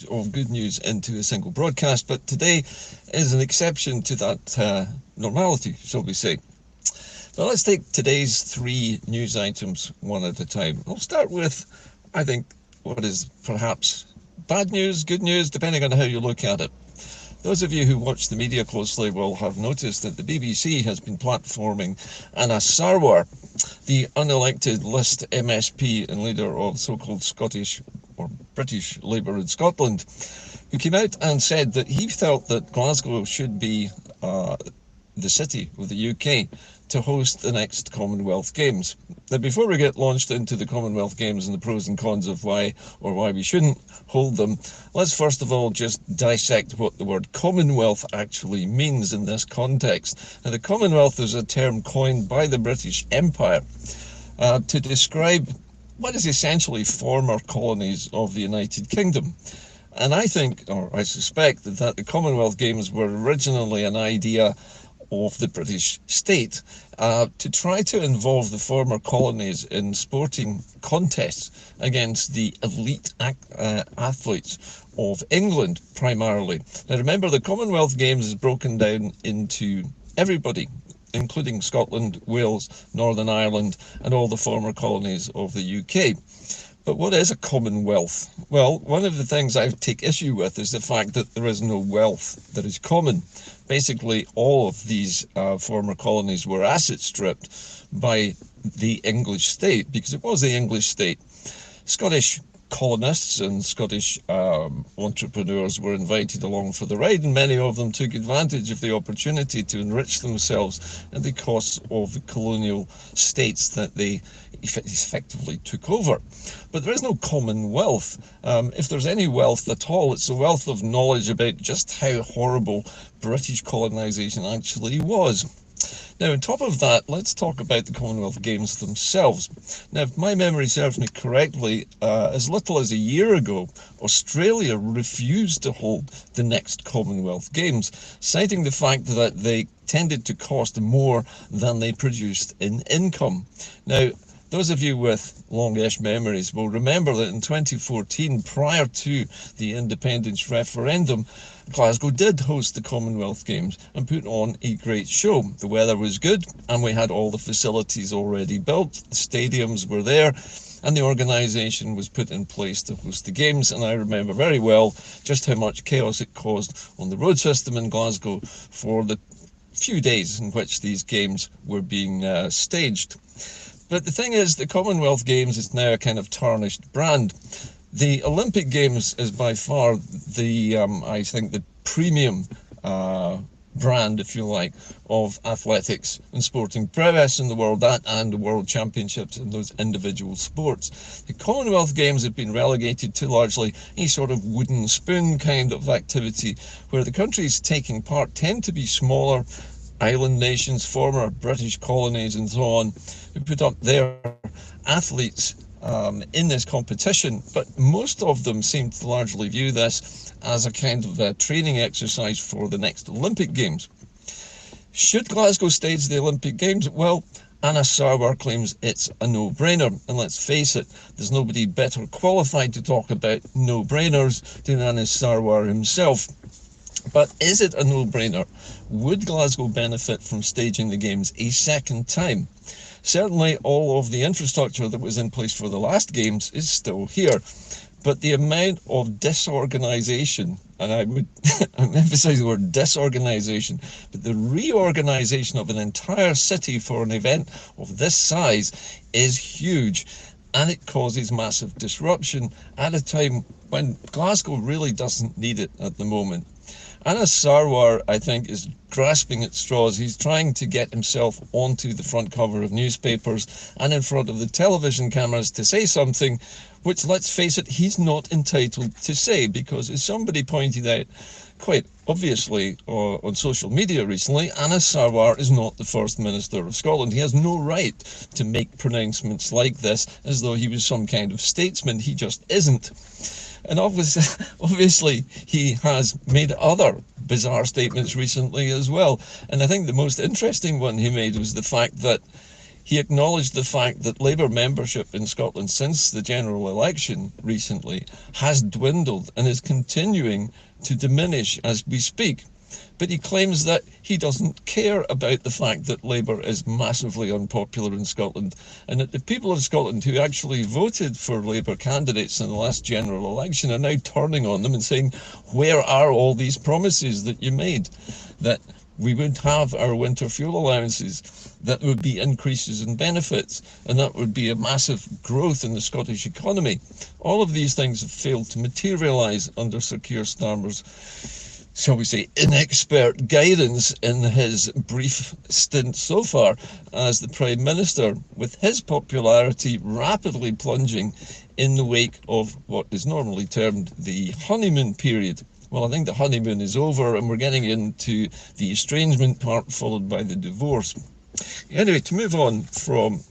of good news into a single broadcast, but today is an exception to that normality, shall we say. Now let's take today's three news items one at a time. I'll start with, I think, what is perhaps bad news, good news, depending on how you look at it. Those of you who watch the media closely will have noticed that the BBC has been platforming Anas Sarwar, the unelected list MSP and leader of so-called Scottish or British Labour in Scotland, who came out and said that he felt that Glasgow should be the city of the UK to host the next Commonwealth Games. Now, before we get launched into the Commonwealth Games and the pros and cons of why we shouldn't hold them, let's first of all just dissect what the word Commonwealth actually means in this context. Now, the Commonwealth is a term coined by the British Empire to describe what is essentially former colonies of the United Kingdom. And I think, or I suspect, that the Commonwealth Games were originally an idea of the British state to try to involve the former colonies in sporting contests against the elite athletes of England, primarily. Now remember, the Commonwealth Games is broken down into everybody, including Scotland, Wales, Northern Ireland, and all the former colonies of the UK. But what is a commonwealth? Well, one of the things I take issue with is the fact that there is no wealth that is common. Basically, all of these former colonies were asset stripped by the English state, because it was the English state. Scottish colonists and Scottish entrepreneurs were invited along for the ride, and many of them took advantage of the opportunity to enrich themselves at the cost of the colonial states that they effectively took over. But there is no commonwealth. If there's any wealth at all, it's the wealth of knowledge about just how horrible British colonisation actually was. Now, on top of that, let's talk about the Commonwealth Games themselves. Now, if my memory serves me correctly, as little as a year ago, Australia refused to hold the next Commonwealth Games, citing the fact that they tended to cost more than they produced in income. Now, those of you with longish memories will remember that in 2014, prior to the independence referendum, Glasgow did host the Commonwealth Games and put on a great show. The weather was good and we had all the facilities already built. The stadiums were there and the organisation was put in place to host the Games. And I remember very well just how much chaos it caused on the road system in Glasgow for the few days in which these games were being staged. But the thing is, the Commonwealth Games is now a kind of tarnished brand. The Olympic Games is by far the, I think, the premium brand, if you like, of athletics and sporting prowess in the world, that and the World Championships in those individual sports. The Commonwealth Games have been relegated to largely a sort of wooden spoon kind of activity, where the countries taking part tend to be smaller island nations, former British colonies and so on, who put up their athletes in this competition, but most of them seem to largely view this as a kind of a training exercise for the next Olympic Games. Should Glasgow stage the Olympic Games? Well, Anas Sarwar claims it's a no-brainer, and let's face it, there's nobody better qualified to talk about no-brainers than Anas Sarwar himself. But is it a no-brainer? Would Glasgow benefit from staging the Games a second time? Certainly all of the infrastructure that was in place for the last Games is still here. But the amount of disorganisation, and I would emphasise the word disorganisation, but the reorganisation of an entire city for an event of this size is huge. And it causes massive disruption at a time when Glasgow really doesn't need it at the moment. Anas Sarwar, I think, is grasping at straws. He's trying to get himself onto the front cover of newspapers and in front of the television cameras to say something which, let's face it, he's not entitled to say, because as somebody pointed out quite obviously on social media recently, Anas Sarwar is not the First Minister of Scotland. He has no right to make pronouncements like this as though he was some kind of statesman. He just isn't. And obviously, he has made other bizarre statements recently as well. And I think the most interesting one he made was the fact that He acknowledged the fact that Labour membership in Scotland since the general election recently has dwindled and is continuing to diminish as we speak. But he claims that he doesn't care about the fact that Labour is massively unpopular in Scotland, and that the people of Scotland who actually voted for Labour candidates in the last general election are now turning on them and saying, where are all these promises that you made? That we would have our winter fuel allowances, that would be increases in benefits, and that would be a massive growth in the Scottish economy. All of these things have failed to materialise under Sir Keir Starmer's, shall we say, inexpert guidance in his brief stint so far as the Prime Minister, with his popularity rapidly plunging in the wake of what is normally termed the honeymoon period. Well, I think the honeymoon is over and we're getting into the estrangement part, followed by the divorce. Anyway, to move on from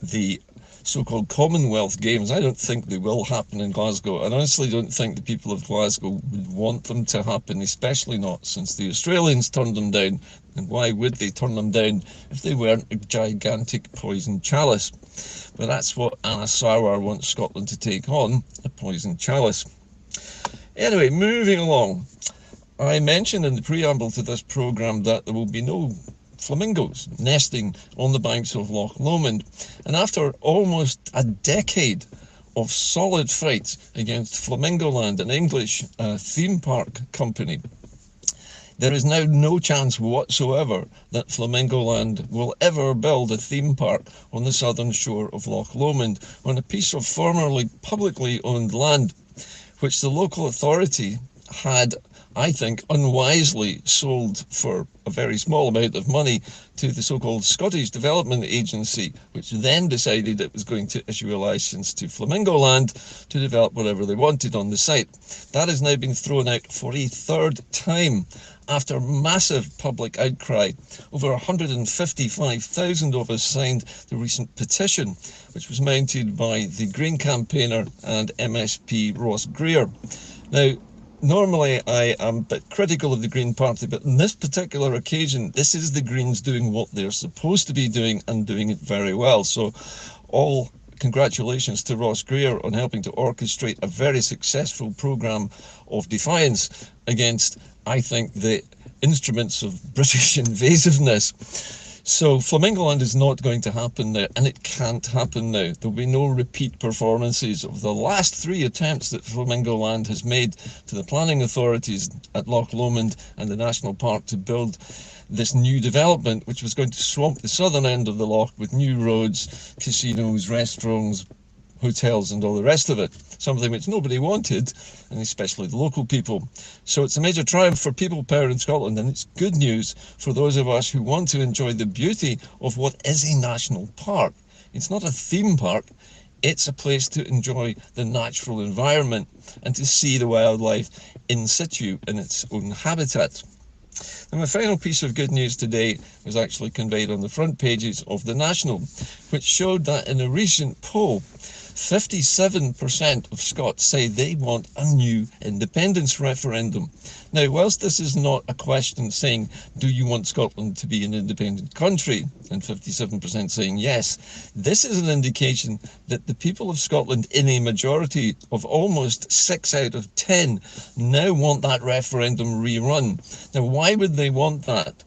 the so-called Commonwealth Games, I don't think they will happen in Glasgow. I honestly don't think the people of Glasgow would want them to happen, especially not since the Australians turned them down. And why would they turn them down if they weren't a gigantic poison chalice? But that's what Anas Sarwar wants Scotland to take on, a poison chalice. Anyway, moving along. I mentioned in the preamble to this programme that there will be no flamingos nesting on the banks of Loch Lomond. And after almost a decade of solid fights against Flamingo Land, an English theme park company, there is now no chance whatsoever that Flamingo Land will ever build a theme park on the southern shore of Loch Lomond on a piece of formerly publicly owned land, which the local authority had, I think, unwisely sold for a very small amount of money to the so-called Scottish Development Agency, which then decided it was going to issue a licence to Flamingo Land to develop whatever they wanted on the site. That has now been thrown out for a third time after massive public outcry. Over 155,000 of us signed the recent petition, which was mounted by the Green campaigner and MSP Ross Greer. Now, normally I am a bit critical of the Green Party, but on this particular occasion, this is the Greens doing what they're supposed to be doing and doing it very well. So all congratulations to Ross Greer on helping to orchestrate a very successful programme of defiance against, I think, the instruments of British invasiveness. So Flamingo Land is not going to happen now, and it can't happen now. There'll be no repeat performances of the last 3 attempts that Flamingo Land has made to the planning authorities at Loch Lomond and the National Park to build this new development, which was going to swamp the southern end of the loch with new roads, casinos, restaurants, hotels and all the rest of it, something which nobody wanted, and especially the local people. So it's a major triumph for people power in Scotland, and it's good news for those of us who want to enjoy the beauty of what is a national park. It's not a theme park, it's a place to enjoy the natural environment and to see the wildlife in situ in its own habitat. And my final piece of good news today was actually conveyed on the front pages of The National, which showed that in a recent poll, 57% of Scots say they want a new independence referendum. Now, whilst this is not a question saying, do you want Scotland to be an independent country, and 57% saying yes, this is an indication that the people of Scotland, in a majority of almost 6 out of 10, now want that referendum rerun. Now, why would they want that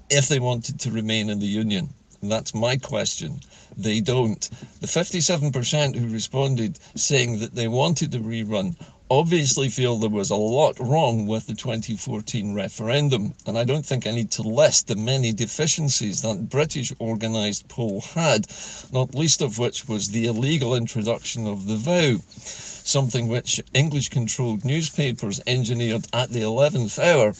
if they wanted to remain in the Union? And that's my question. They don't. The 57% who responded saying that they wanted a rerun obviously feel there was a lot wrong with the 2014 referendum, and I don't think I need to list the many deficiencies that British organised poll had, not least of which was the illegal introduction of the vow, something which English-controlled newspapers engineered at the 11th hour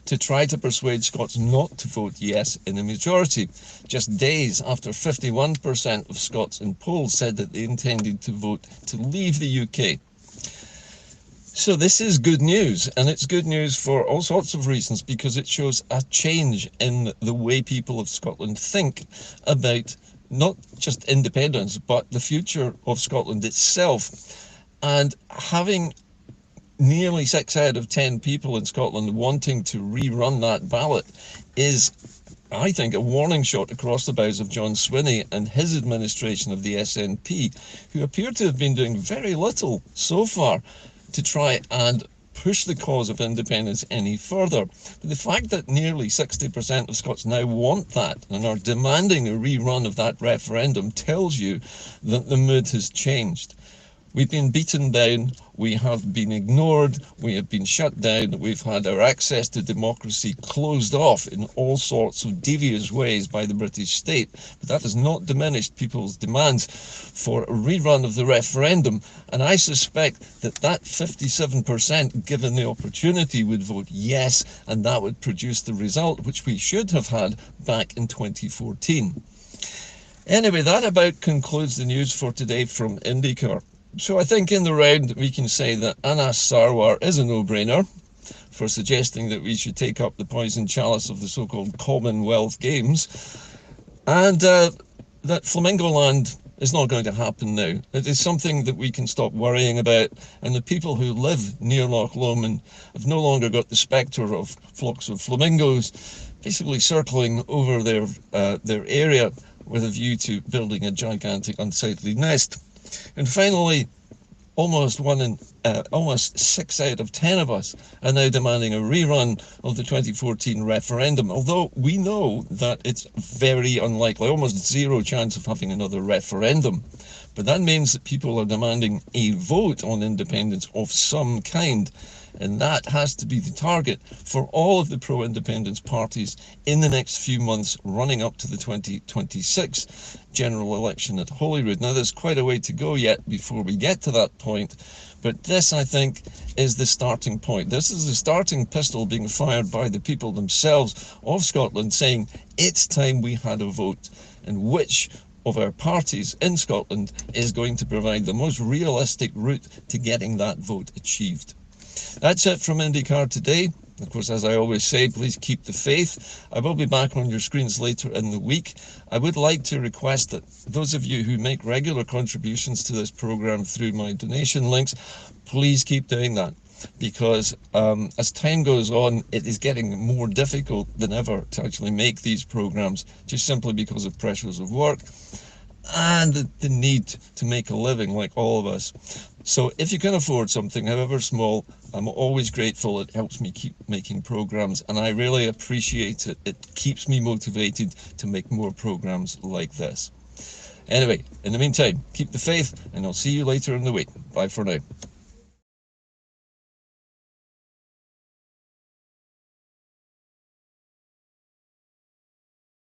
to try to persuade Scots not to vote yes in a majority, just days after 51% of Scots in polls said that they intended to vote to leave the UK. So this is good news, and it's good news for all sorts of reasons, because it shows a change in the way people of Scotland think about not just independence, but the future of Scotland itself. And having nearly 6 out of 10 people in Scotland wanting to rerun that ballot is I think, a warning shot across the bows of John Swinney and his administration of the SNP, who appear to have been doing very little so far to try and push the cause of independence any further. But the fact that nearly 60% of Scots now want that and are demanding a rerun of that referendum tells you that the mood has changed. We've been beaten down, we have been ignored, we have been shut down, we've had our access to democracy closed off in all sorts of devious ways by the British state. But that has not diminished people's demands for a rerun of the referendum. And I suspect that that 57%, given the opportunity, would vote yes, and that would produce the result which we should have had back in 2014. Anyway, that about concludes the news for today from Inde-Car. So I think in the round we can say that Anas Sarwar is a no-brainer for suggesting that we should take up the poison chalice of the so-called Commonwealth Games, and that Flamingo land is not going to happen now. It is something that we can stop worrying about, and the people who live near Loch Lomond have no longer got the spectre of flocks of flamingos basically circling over their area with a view to building a gigantic unsightly nest. And finally, almost 6 out of 10 of us are now demanding a rerun of the 2014 referendum, although we know that it's very unlikely, almost zero chance of having another referendum. But that means that people are demanding a vote on independence of some kind, and that has to be the target for all of the pro-independence parties in the next few months running up to the 2026 general election at Holyrood. Now, there's quite a way to go yet before we get to that point, but this, I think, is the starting point. This is the starting pistol being fired by the people themselves of Scotland, saying it's time we had a vote, and which of our parties in Scotland is going to provide the most realistic route to getting that vote achieved. That's it from Inde-Car today. Of course, as I always say, please keep the faith. I will be back on your screens later in the week. I would like to request that those of you who make regular contributions to this programme through my donation links, please keep doing that, because as time goes on, it is getting more difficult than ever to actually make these programmes, just simply because of pressures of work and the need to make a living like all of us. So if you can afford something, however small, I'm always grateful. It helps me keep making programs, and I really appreciate it. It keeps me motivated to make more programs like this. Anyway, in the meantime, keep the faith, and I'll see you later in the week. Bye for now.